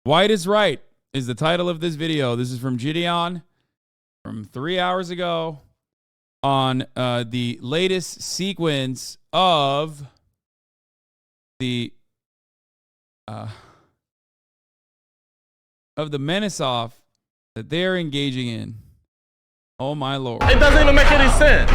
White is Right is the title of this video. This is from JiDion from 3 hours ago on the latest sequence of the menace-off that they're engaging in. Oh my Lord. It doesn't even make any sense.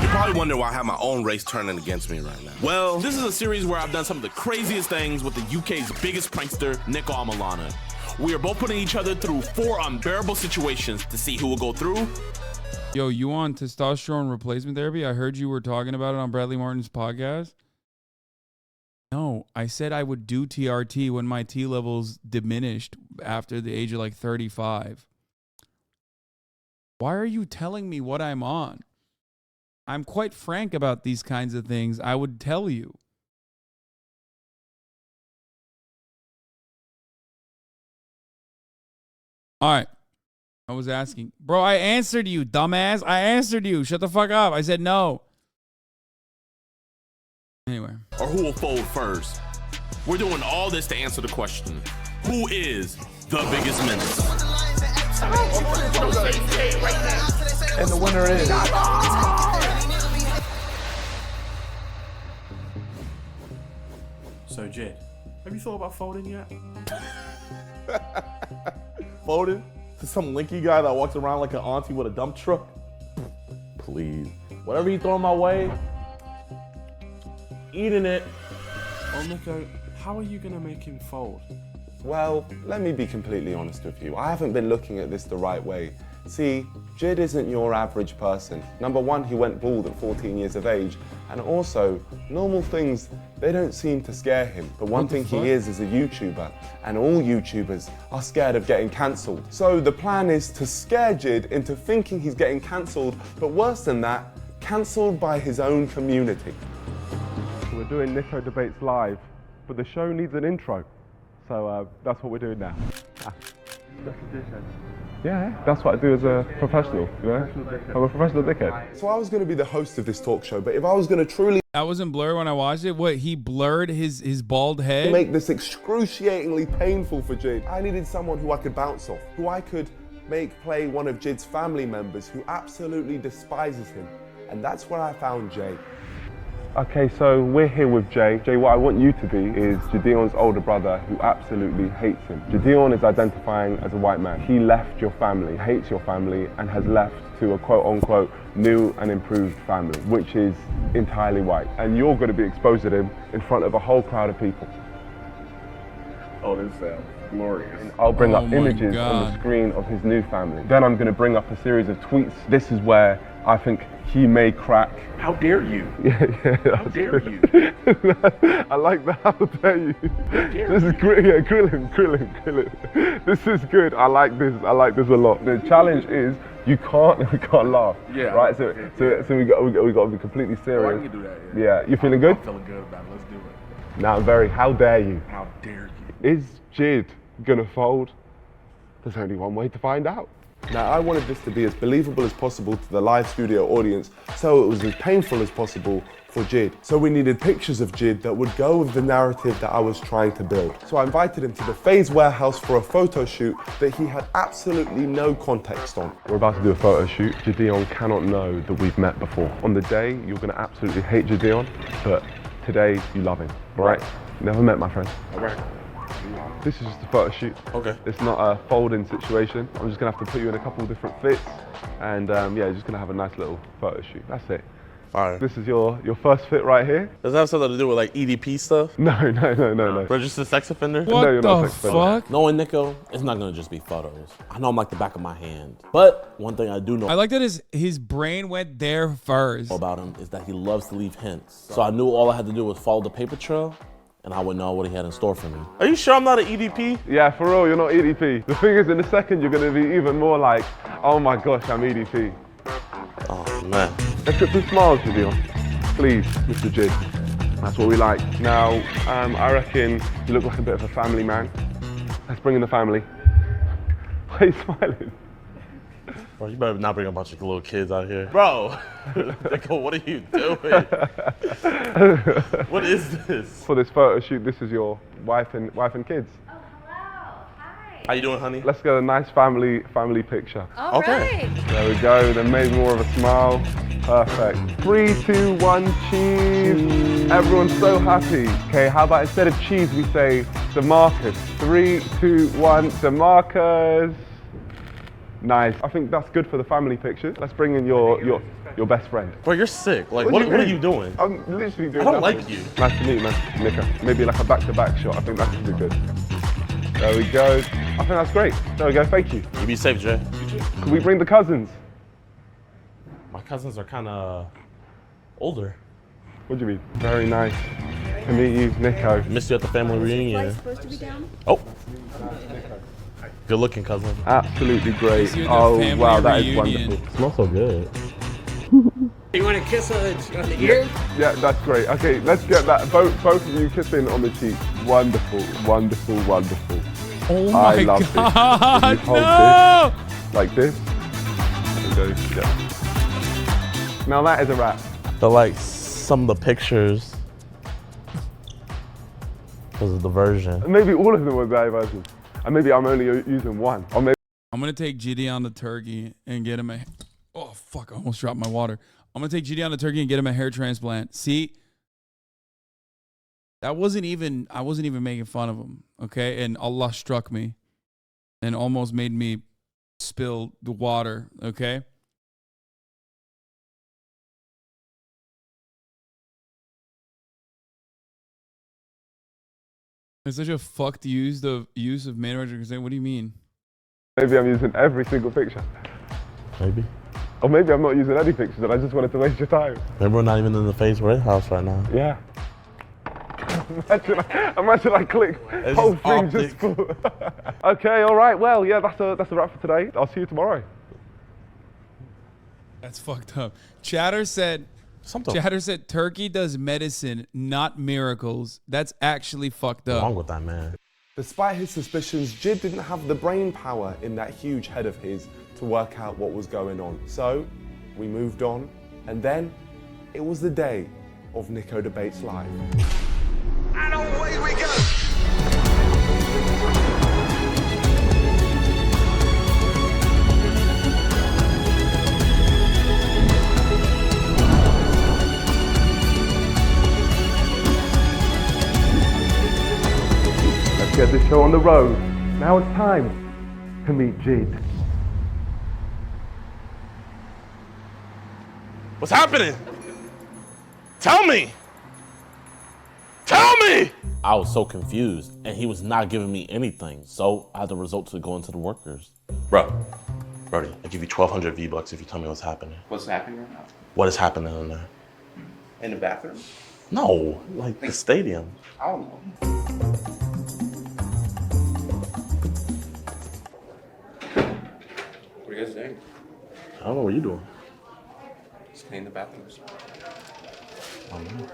You probably wonder why I have my own race turning against me right now. Well, this is a series where I've done some of the craziest things with the UK's biggest prankster, Nico Amalana. We are both putting each other through 4 unbearable situations to see who will go through. Yo, you on testosterone replacement therapy? I heard you were talking about it on Bradley Martin's podcast. No, I said I would do TRT when my T levels diminished after the age of like 35. Why are you telling me what I'm on? I'm quite frank about these kinds of things. I would tell you. All right. I was asking. Bro, I answered you, dumbass. I answered you. Shut the fuck up. I said no. Anyway. Or who will fold first. We're doing all this to answer the question. Who is the biggest menace? And the winner is... So, Jid, have you thought about folding yet? Folded to some linky guy that walks around like an auntie with a dump truck? Please. Whatever you throw my way, eating it. Well, Nico, how are you going to make him fold? Well, let me be completely honest with you. I haven't been looking at this the right way. See, Jid isn't your average person. Number one, he went bald at 14 years of age. And also, normal things, they don't seem to scare him. But one thing he is a YouTuber. And all YouTubers are scared of getting cancelled. So the plan is to scare Jid into thinking he's getting cancelled, but worse than that, cancelled by his own community. We're doing Nico Debates live, but the show needs an intro. So that's what we're doing now. Yeah, that's what I do as a professional, you know? I'm a professional dickhead. So I was going to be the host of this talk show, but if I was going to truly That wasn't blurred when I watched it? What, he blurred his bald head? make this excruciatingly painful for Jid, I needed someone who I could bounce off, who I could make play one of Jid's family members who absolutely despises him. And that's where I found Jay. Okay, so we're here with Jay. Jay, what I want you to be is JiDion's older brother who absolutely hates him. JiDion is identifying as a white man. He left your family, hates your family, and has left to a quote-unquote new and improved family, which is entirely white. And you're going to be exposing him in front of a whole crowd of people. Oh, this sounds glorious. And I'll bring up images God. on the screen of his new family. Then I'm going to bring up a series of tweets. This is where I think he may crack. How dare you? How dare you? I like that. How dare you? This is great. Yeah, grill him. This is good. I like this. I like this a lot. The challenge is we can't laugh. Yeah. Right. So we got to be completely serious. I can do that. Yeah. You feeling good? I'm feeling good about it. Let's do it. Now, how dare you? How dare you? Is Jid gonna fold? There's only one way to find out. Now, I wanted this to be as believable as possible to the live studio audience, so it was as painful as possible for Jid. So we needed pictures of Jid that would go with the narrative that I was trying to build. So I invited him to the FaZe warehouse for a photo shoot that he had absolutely no context on. We're about to do a photo shoot. JiDion cannot know that we've met before. On the day, you're gonna absolutely hate JiDion, but today, you love him, all right? Never met, my friend. All right. This is just a photo shoot. Okay. It's not a folding situation. I'm just gonna have to put you in a couple of different fits, and yeah, just gonna have a nice little photo shoot. That's it. All right. This is your first fit right here. Does that have something to do with like EDP stuff? No. Registered sex offender? What No, you're not the sex offender. fuck? Knowing Nico, it's not gonna just be photos. I know him like the back of my hand. But one thing I do know I like that his brain went there first. about him is that he loves to leave hints. So I knew all I had to do was follow the paper trail, and I would know what he had in store for me. Are you sure I'm not an EDP? Yeah, for real, you're not EDP. The thing is, in a second, you're gonna be even more like, oh my gosh, I'm EDP. Oh man. Let's get some smiles, JiDion. Please, Mr. Jid. That's what we like. Now, I reckon you look like a bit of a family man. Let's bring in the family. Why are you smiling? Bro, you better not bring a bunch of little kids out here. Bro, Nico, what are you doing? What is this? For this photo shoot, this is your wife and kids. Oh, hello. Hi. How you doing, honey? Let's get a nice family picture. All Okay. right. There we go. Then maybe more of a smile. Perfect. 3, 2, 1, cheese. Everyone's so happy. Okay, how about instead of cheese, we say DeMarcus. 3, 2, 1, DeMarcus. Nice. I think that's good for the family pictures. Let's bring in your best friend. Bro, you're sick. Like, what are you doing? I'm literally doing I don't nothing. like you. Nice to meet you, man. Nico. Maybe like a back-to-back shot. I think that could be good. There we go. I think that's great. There we go. Thank you. You be safe, Jay. Can we bring the cousins? My cousins are kind of older. What do you mean? Very nice to meet you, Nico. Missed you at the family reunion. Supposed to be down? Oh. Good looking, cousin. Absolutely great. you at the Oh, family wow, that is reunion. wonderful. Smells so good. You want to kiss on the ear? Yeah, that's great. Okay, let's get that. Both of you kissing on the cheek. Wonderful, wonderful, wonderful. Oh I my love this. God, If you hold no! this like this. There we go. Yeah. Now that is a wrap. But like some of the pictures was a diversion. Maybe all of them were diversions. And maybe I'm only using one. Or maybe I'm gonna take JiDion to Turkey and get him a. Oh fuck! I almost dropped my water. I'm gonna take JiDion to Turkey and get him a hair transplant. See, that wasn't even. I wasn't even making fun of him. Okay, and Allah struck me, and almost made me spill the water. Okay. It's such a fucked use of man-centered consent. What do you mean? I'm using every single picture. Maybe. Or maybe I'm not using any pictures and I just wanted to waste your time. Maybe we're not even in the Face Red House right now. Yeah. Imagine I click It's whole just thing just full. Okay, all right. Well, yeah, that's a wrap for today. I'll see you tomorrow. That's fucked up. Chatter said Turkey does medicine, not miracles. That's actually fucked What's up. wrong with that man? Despite his suspicions, Jid didn't have the brain power in that huge head of his to work out what was going on. So we moved on, and then it was the day of Nico Debates Live. And away we go! Let's get this show on the road. Now it's time to meet Jid. What's happening? Tell me! Tell me! I was so confused, and he was not giving me anything, so I had to resort to going to the workers. Bro, Brody, I give you 1,200 V-Bucks if you tell me what's happening. What's happening right now? What is happening in there? In the bathroom? No, like the stadium. I don't know. What are you guys doing? I don't know what you're doing. Just cleaning the bathrooms. I don't know.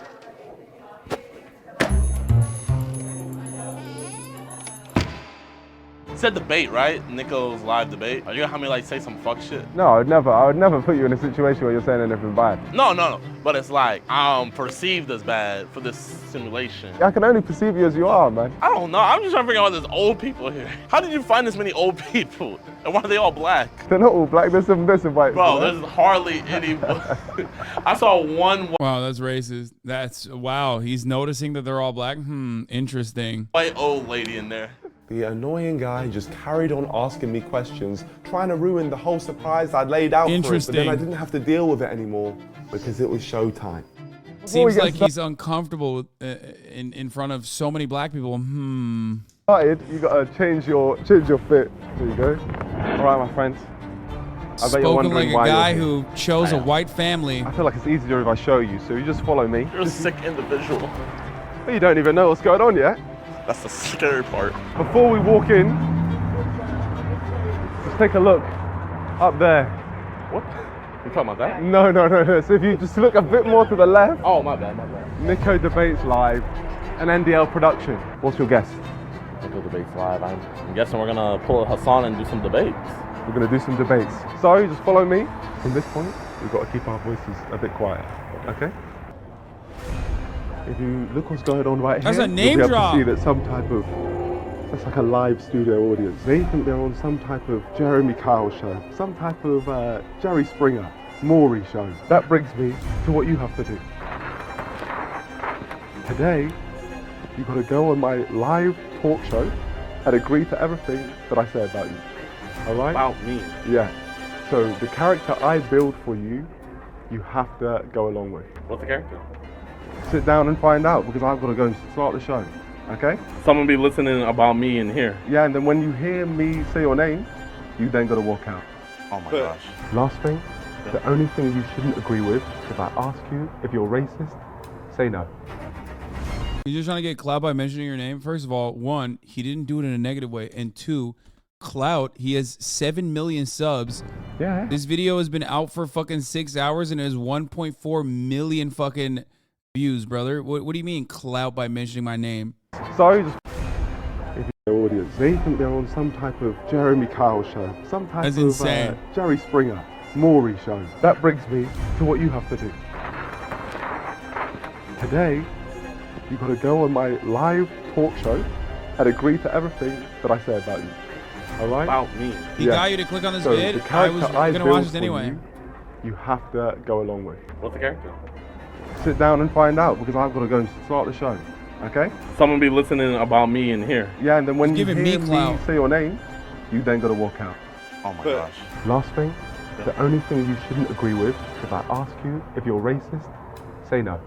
It's a debate, right? Nico's live debate. Are you gonna have me like say some fuck shit? No, I would never put you in a situation where you're saying anything bad. No. But it's like I'm perceived as bad for this simulation. I can only perceive you as you are, man. I don't know. I'm just trying to figure out all these old people here. How did you find this many old people? And why are they all black? They're not all black. There's some white. Bro, there's hardly any. I saw one Wow, that's racist. Wow. He's noticing that they're all black. Interesting. white old lady in there. The annoying guy just carried on asking me questions, trying to ruin the whole surprise I'd laid out for it, but then I didn't have to deal with it anymore because it was showtime. Seems like he's uncomfortable in front of so many black people. Started, you gotta change your fit. There you go. All right, my friends. I bet you're Spoken wondering like why a guy you're here. who chose a white family. I feel like it's easier if I show you, so you just follow me. You're a sick individual. You don't even know what's going on yet. That's the scary part. Before we walk in, let's take a look up there. What? You talking about that? No. So if you just look a bit more to the left. Oh, my bad. Nico Debates Live, an NDL production. What's your guess? Nico Debates Live. I'm guessing we're gonna pull a Hasan and do some debates. We're going to do some debates. So just follow me. From this point, we've got to keep our voices a bit quiet, okay? If you look what's going on right That's here, a name you'll be able drop. to see that some type of, that's like a live studio audience. They think they're on some type of Jeremy Kyle show, some type of Jerry Springer, Maury show. That brings me to what you have to do. Today, you've got to go on my live talk show and agree to everything that I say about you. All right? About me. Yeah. So the character I build for you, you have to go along with. What's the character? Sit down and find out because I've got to go and start the show. Okay? Someone be listening about me in here. Yeah, and then when you hear me say your name, you then got to walk out. Oh my gosh. Last thing, the only thing you shouldn't agree with, if I ask you if you're racist, say no. You're just trying to get clout by mentioning your name? First of all, one, he didn't do it in a negative way. And two, clout, he has 7 million subs. Yeah. This video has been out for fucking 6 hours and it has 1.4 million fucking views, brother. What do you mean clout by mentioning my name? So, just if you're audience, they think they're on some type of Jeremy Kyle show, some type That's of insane. Jerry Springer, Maury show. That brings me to what you have to do. Today, you've got to go on my live talk show and agree to everything that I say about you. All right? About me. He got you to click on this So vid? the I was character I going to build watch this for anyway. you have to go along with. What's the character? Sit down and find out because I've got to go and start the show. Okay? Someone be listening about me in here. Yeah, and then when you giving hear me me clout. say your name, you then got to walk out. Oh my gosh. Last thing, the only thing you shouldn't agree with, if I ask you if you're racist, say no.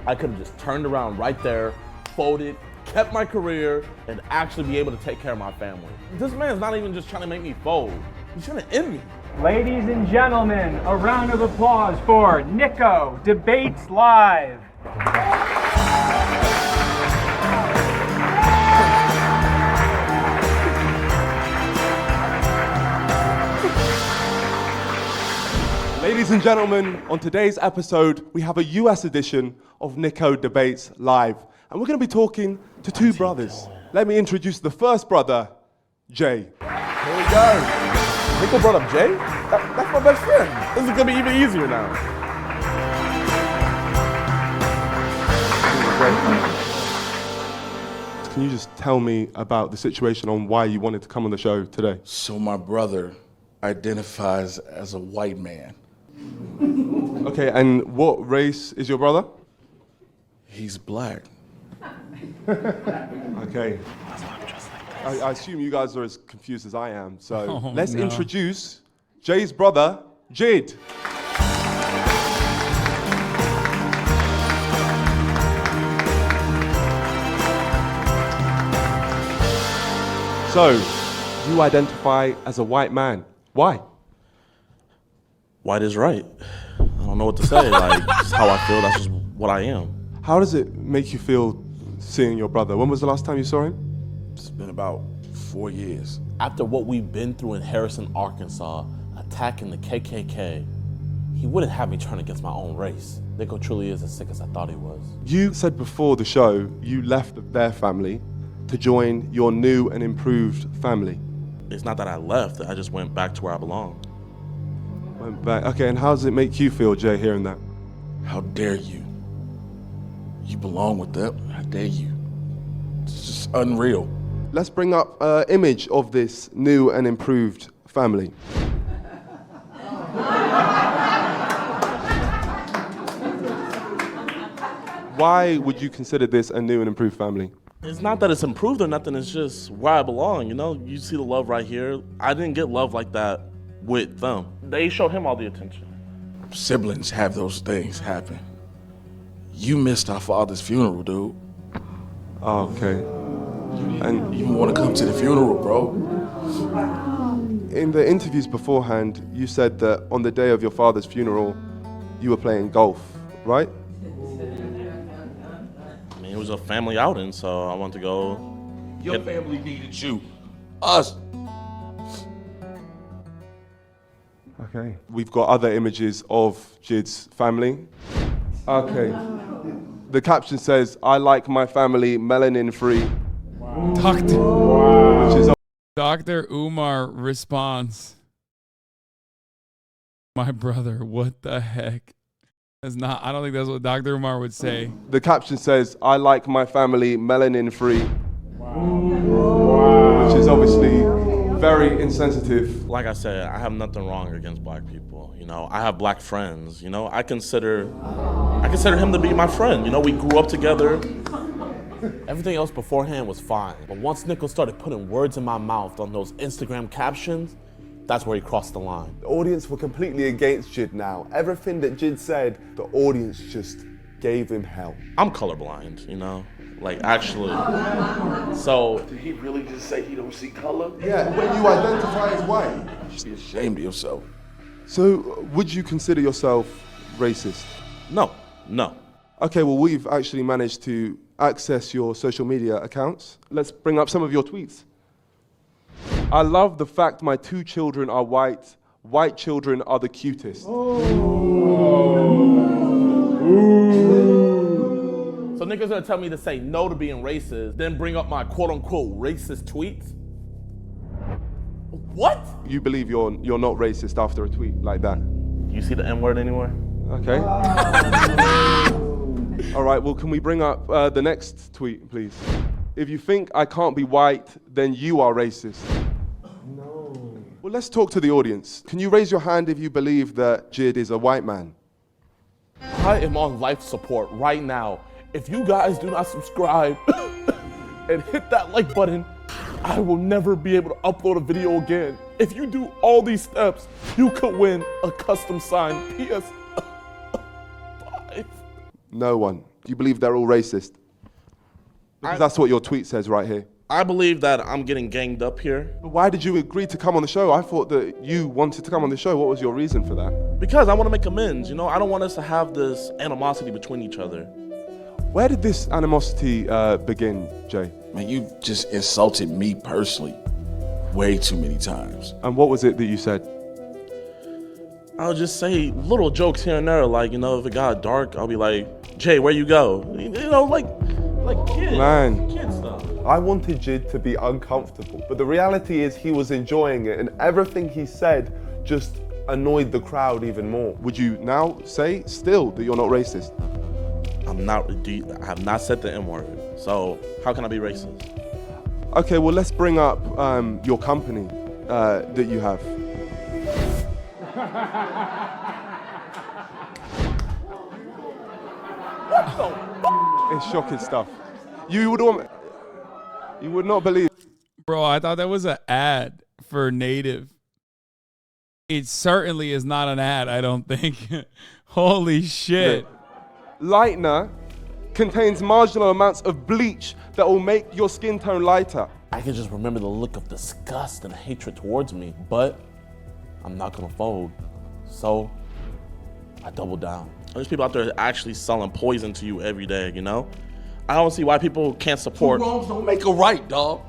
I could have just turned around right there, folded, kept my career, and actually be able to take care of my family. This man's not even just trying to make me fold. He's trying to end me. Ladies and gentlemen, a round of applause for Nico Debates Live. Ladies and gentlemen, on today's episode, we have a US edition of Nico Debates Live. And we're going to be talking to two brothers. Let me introduce the first brother, Jay. Here we go. Nico brought up Jay? That's my best friend. This is gonna be even easier now. Can you just tell me about the situation on why you wanted to come on the show today? So my brother identifies as a white man. Okay, and what race is your brother? He's black. Okay. I assume you guys are as confused as I am, so let's introduce Jay's brother, Jid. So, you identify as a white man. Why? White is right. I don't know what to say. Like, it's how I feel. That's just what I am. How does it make you feel seeing your brother? When was the last time you saw him? It's been about 4 years. After what we've been through in Harrison, Arkansas, attacking the KKK, he wouldn't have me turn against my own race. Nico truly is as sick as I thought he was. You said before the show you left their family to join your new and improved family. It's not that I left. I just went back to where I belong. Went back. Okay, and how does it make you feel, Jay, hearing that? How dare you? You belong with them. How dare you? It's just unreal. Let's bring up an image of this new and improved family. Why would you consider this a new and improved family? It's not that it's improved or nothing. It's just where I belong. You know, you see the love right here. I didn't get love like that with them. They showed him all the attention. Siblings have those things happen. You missed our father's funeral, dude. Oh, okay. And you want to come to the funeral, bro? In the interviews beforehand, you said that on the day of your father's funeral, you were playing golf, right? I mean, it was a family outing, so I wanted to go. Your family needed you. Us. Okay. We've got other images of Jid's family. Okay. The caption says, "I like my family melanin free." Tucked. Which is Dr. Umar responds, my brother, what the heck? That's not, I don't think that's what Dr. Umar would say. The caption says, I like my family melanin free. Which is obviously very insensitive. Like I said, I have nothing wrong against black people. You know, I have black friends. You know, I consider him to be my friend. You know, we grew up together. Everything else beforehand was fine. But once Nico started putting words in my mouth on those Instagram captions, that's where he crossed the line. The audience were completely against Jid now. Everything that Jid said, the audience just gave him hell. I'm colorblind, you know? Like, actually. So. Did he really just say he don't see color? Yeah, when you identify as white. You should be ashamed of yourself. So, would you consider yourself racist? No. Okay, well, we've actually managed to access your social media accounts. Let's bring up some of your tweets. I love the fact my 2 children are white. White children are the cutest. So Nico's gonna tell me to say no to being racist, then bring up my quote-unquote racist tweets? What? You believe you're not racist after a tweet like that? You see the N-word anywhere? Okay. All right, well, can we bring up the next tweet, please? If you think I can't be white, then you are racist. No. Well, let's talk to the audience. Can you raise your hand if you believe that Jid is a white man? I am on life support right now. If you guys do not subscribe and hit that like button, I will never be able to upload a video again. If you do all these steps, you could win a custom signed PS5. No one. You believe they're all racist? Because that's what your tweet says right here. I believe that I'm getting ganged up here. But why did you agree to come on the show? I thought that you wanted to come on the show. What was your reason for that? Because I want to make amends, you know? I don't want us to have this animosity between each other. Where did this animosity begin, Jay? Man, you just insulted me personally way too many times. And what was it that you said? I'll just say little jokes here and there, like, you know, if it got dark, I'll be like, Jay, where you go? You know, like kids. Man. Kid stuff. I wanted Jid to be uncomfortable, but the reality is he was enjoying it, and everything he said just annoyed the crowd even more. Would you now say still that you're not racist? I have not said the N-word, so how can I be racist? Okay, well, let's bring up your company that you have. What the f? It's shocking stuff. You would not believe. Bro, I thought that was an ad for Native. It certainly is not an ad, I don't think. Holy shit. Lightener contains marginal amounts of bleach that will make your skin tone lighter. I can just remember the look of disgust and hatred towards me, but I'm not gonna fold. So I double down. There's people out there actually selling poison to you every day, you know? I don't see why people can't support. Two wrongs don't make a right, dog.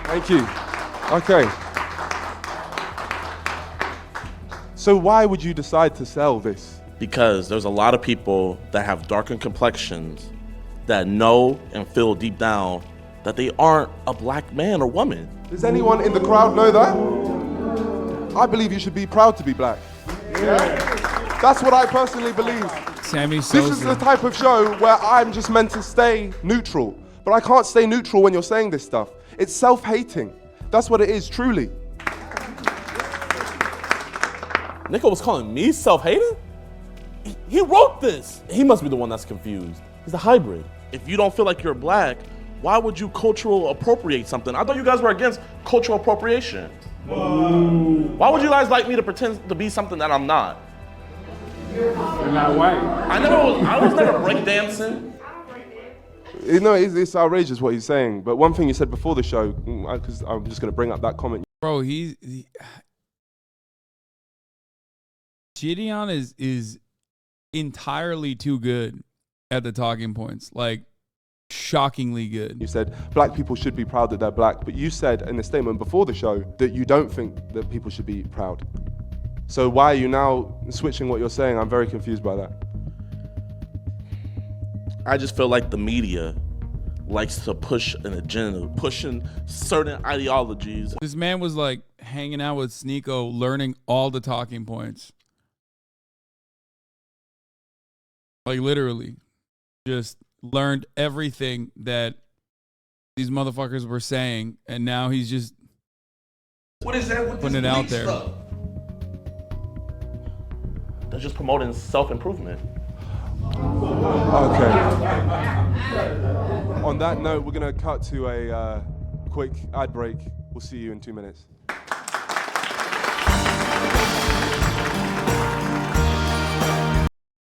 Thank you. Okay. So why would you decide to sell this? Because there's a lot of people that have darkened complexions that know and feel deep down that they aren't a black man or woman. Does anyone in the crowd know that? I believe you should be proud to be black. Yeah? That's what I personally believe. Sammy Sosa. This is the type of show where I'm just meant to stay neutral. But I can't stay neutral when you're saying this stuff. It's self-hating. That's what it is, truly. Nico was calling me self-hating? He wrote this. He must be the one that's confused. He's a hybrid. If you don't feel like you're black, why would you cultural appropriate something? I thought you guys were against cultural appropriation. Whoa. Why would you guys like me to pretend to be something that I'm not? You're not white. I was never breakdancing. You know, it's outrageous what he's saying. But one thing you said before the show, because I'm just going to bring up that comment. Bro, JiDion is entirely too good at the talking points. Like, shockingly good. You said black people should be proud that they're black, but you said in a statement before the show that you don't think that people should be proud. So why are you now switching what you're saying? I'm very confused by that. I just feel like the media likes to push an agenda, pushing certain ideologies. This man was like hanging out with Sneeko, learning all the talking points. Like literally, just learned everything that these motherfuckers were saying, and now he's just what is that with putting it out there. Stuff? They're just promoting self-improvement. Okay. On that note, we're going to cut to a quick ad break. We'll see you in 2 minutes.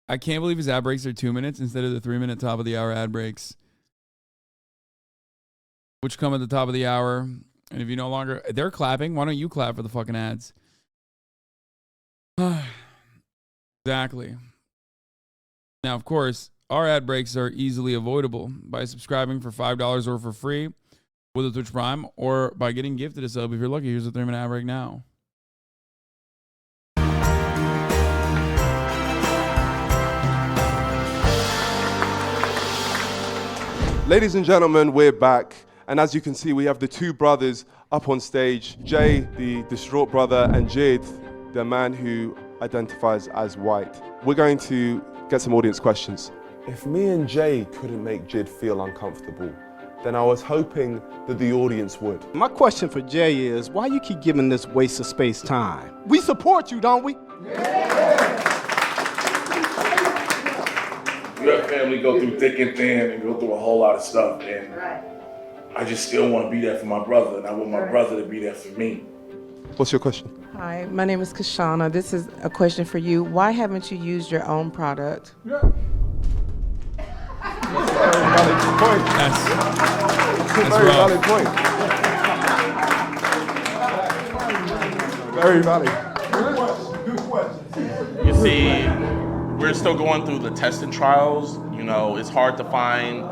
I can't believe his ad breaks are 2 minutes instead of the 3-minute top of the hour ad breaks, which come at the top of the hour. And if you no longer, they're clapping. Why don't you clap for the fucking ads? Exactly. Now, of course, our ad breaks are easily avoidable by subscribing for $5 or for free with a Twitch Prime, or by getting gifted a sub if you're lucky. Here's a 3-minute ad break now. Ladies and gentlemen, we're back. And as you can see, we have the two brothers up on stage. Jay, the distraught brother, and Jid, the man who identifies as white. We're going to get some audience questions. If me and Jay couldn't make Jid feel uncomfortable, then I was hoping that the audience would. My question for Jay is, why you keep giving this waste of space time? We support you, don't we? You have family go through thick and thin and go through a whole lot of stuff, and I just still want to be there for my brother, and I want my brother to be there for me. What's your question? Hi, my name is Kashana. This is a question for you. Why haven't you used your own product? That's a very valid point. That's a very valid point. Very valid. Good question. You see, we're still going through the testing trials. You know, it's hard to find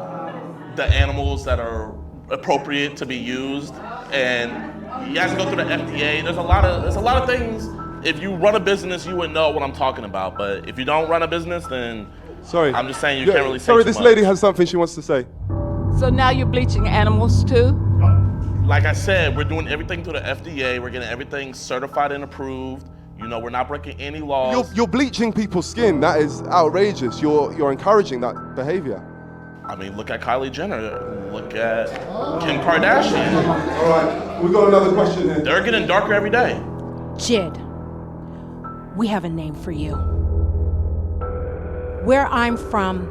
the animals that are appropriate to be used, and you have to go through the FDA. There's a lot of things. If you run a business, you would know what I'm talking about. But if you don't run a business, then I'm just saying you can't really say Sorry, too this much. lady has something she wants to say. So now you're bleaching animals too? Like I said, we're doing everything through the FDA. We're getting everything certified and approved. You know, we're not breaking any laws. You're bleaching people's skin. That is outrageous. You're encouraging that behavior. I mean, look at Kylie Jenner. Look at Kim Kardashian. All right, we got another question here. They're getting darker every day. Jid, we have a name for you. Where I'm from,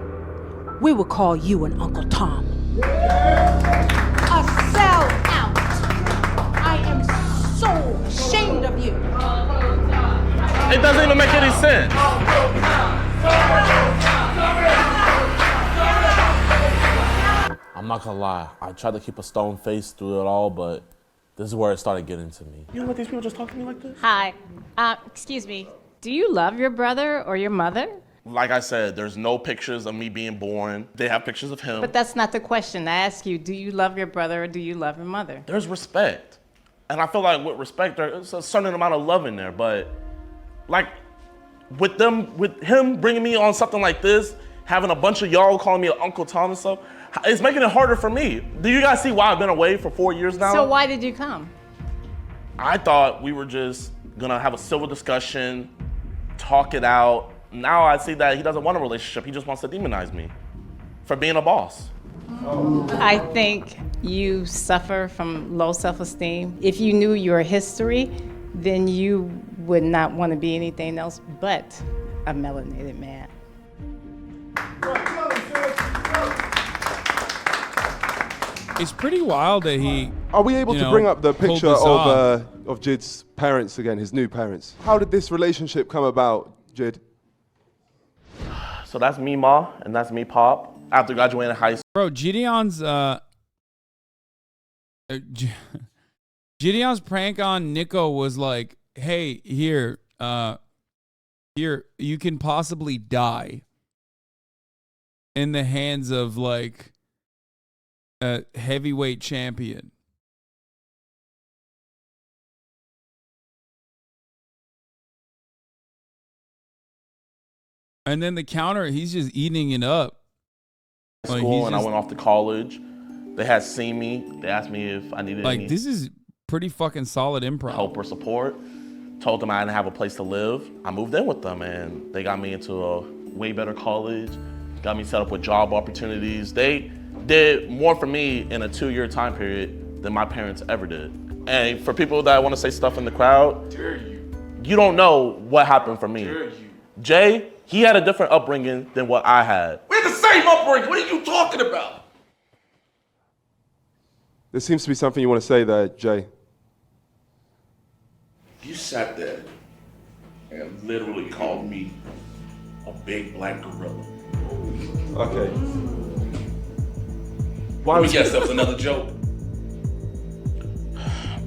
we would call you an Uncle Tom. A sellout. I am so ashamed of you. It doesn't even make any sense. I'm not gonna lie, I tried to keep a stone face through it all, but this is where it started getting to me. You don't let these people just talk to me like this? Hi. Excuse me. Do you love your brother or your mother? Like I said, there's no pictures of me being born. They have pictures of him. But that's not the question. I ask you, do you love your brother or do you love your mother? There's respect. And I feel like with respect, there's a certain amount of love in there, but like with him bringing me on something like this, having a bunch of y'all calling me Uncle Tom and stuff, it's making it harder for me. Do you guys see why I've been away for 4 years now? So why did you come? I thought we were just gonna have a civil discussion, talk it out. Now I see that he doesn't want a relationship. He just wants to demonize me for being a boss. I think you suffer from low self-esteem. If you knew your history, then you would not want to be anything else but a melanated man. It's pretty wild that he. Are we able to bring up the picture of Jid's parents again, his new parents? How did this relationship come about, Jid? So that's me, Ma, and that's me, Pop, after graduating high school. Bro, JiDion's JiDion's prank on Nico was like, hey, here, you can possibly die in the hands of like a heavyweight champion. And then the counter, he's just eating it up. School, and I went off to college. They had seen me. They asked me if I needed Like, any this is pretty fucking solid improv. help or support. Told them I didn't have a place to live. I moved in with them, and they got me into a way better college, got me set up with job opportunities. They did more for me in a 2-year time period than my parents ever did. And for people that want to say stuff in the crowd, you don't know what happened for me. Jay, he had a different upbringing than what I had. We had the same upbringing. What are you talking about? There seems to be something you want to say there, Jay. You sat there and literally called me a big black gorilla. Okay. Let me guess, that was another joke.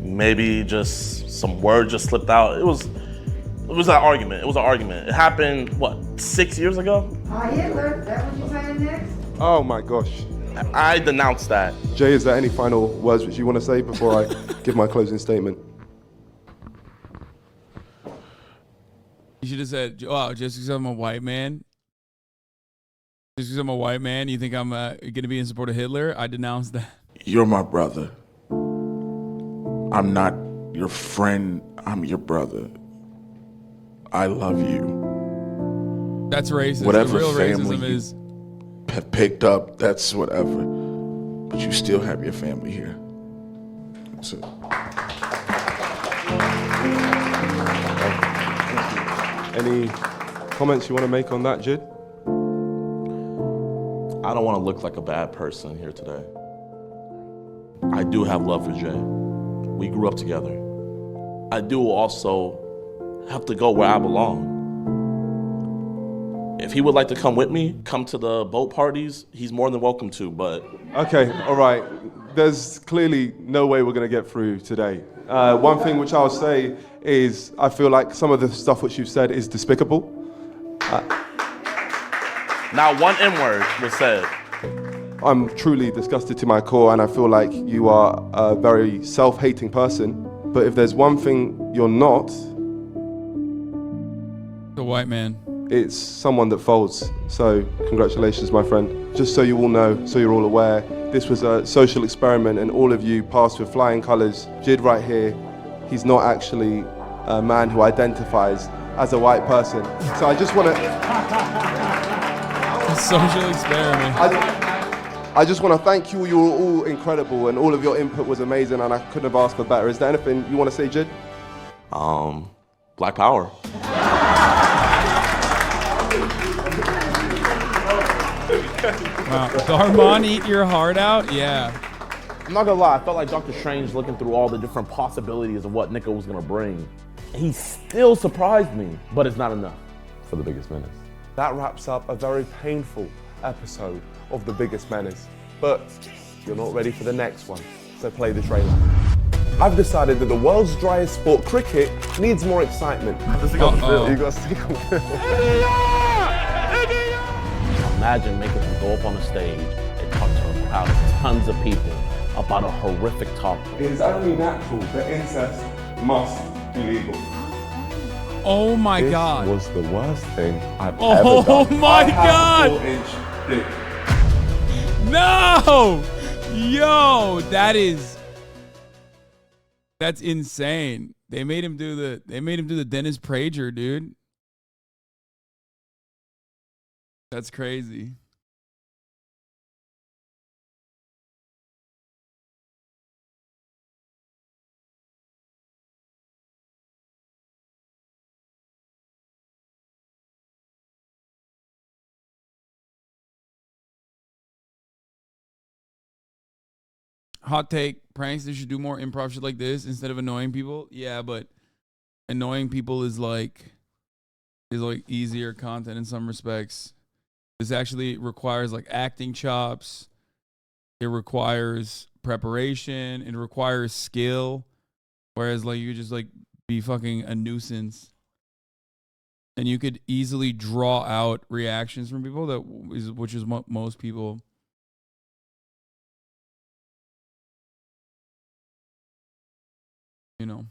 Maybe just some word just slipped out. It was an argument. It was an argument. It happened, what, 6 years ago? Hitler, is that what you're saying next? Oh my gosh. I denounced that. Jay, is there any final words which you want to say before I give my closing statement? You should have said, "Oh, just because I'm a white man, just because I'm a white man, you think I'm going to be in support of Hitler?" I denounced that. You're my brother. I'm not your friend. I'm your brother. I love you. That's racist. Whatever the real family racism you is. have picked up, that's whatever. But you still have your family here. That's it. Any comments you want to make on that, Jid? I don't want to look like a bad person here today. I do have love for Jay. We grew up together. I do also have to go where I belong. If he would like to come with me, come to the boat parties, he's more than welcome to, but... Okay, all right. There's clearly no way we're going to get through today. One thing which I'll say is I feel like some of the stuff which you've said is despicable. Not one N-word was said. I'm truly disgusted to my core, and I feel like you are a very self-hating person. But if there's one thing you're not... The white man. It's someone that folds. So congratulations, my friend. Just so you all know, so you're all aware, this was a social experiment and all of you passed with flying colors. Jid right here, he's not actually a man who identifies as a white person. So I just want to... Social experiment. I just want to thank you. You were all incredible and all of your input was amazing and I couldn't have asked for better. Is there anything you want to say, Jid? Black power. Wow. Darman, eat your heart out? Yeah. I'm not gonna lie, I felt like Doctor Strange looking through all the different possibilities of what Nico was gonna bring. He still surprised me, but it's not enough for The Biggest Menace. That wraps up a very painful episode of The Biggest Menace. But you're not ready for the next one, so play the trailer. I've decided that the world's driest sport, cricket, needs more excitement. Stick on the field. You gotta stick on the field. Imagine making him go up on a stage and talk to a crowd of tons of people about a horrific topic. It is only natural that incest must be legal. Oh my God. This was the worst thing I've ever Oh done. my I have God. a 4-inch dick. No! Yo, that's insane. They made him do the Dennis Prager, dude. That's crazy. Hot take, pranksters should do more improv shit like this instead of annoying people. Yeah, but annoying people is like easier content in some respects. This actually requires like acting chops. It requires preparation. It requires skill. Whereas like you just like be fucking a nuisance. And you could easily draw out reactions from people which is what most people you know.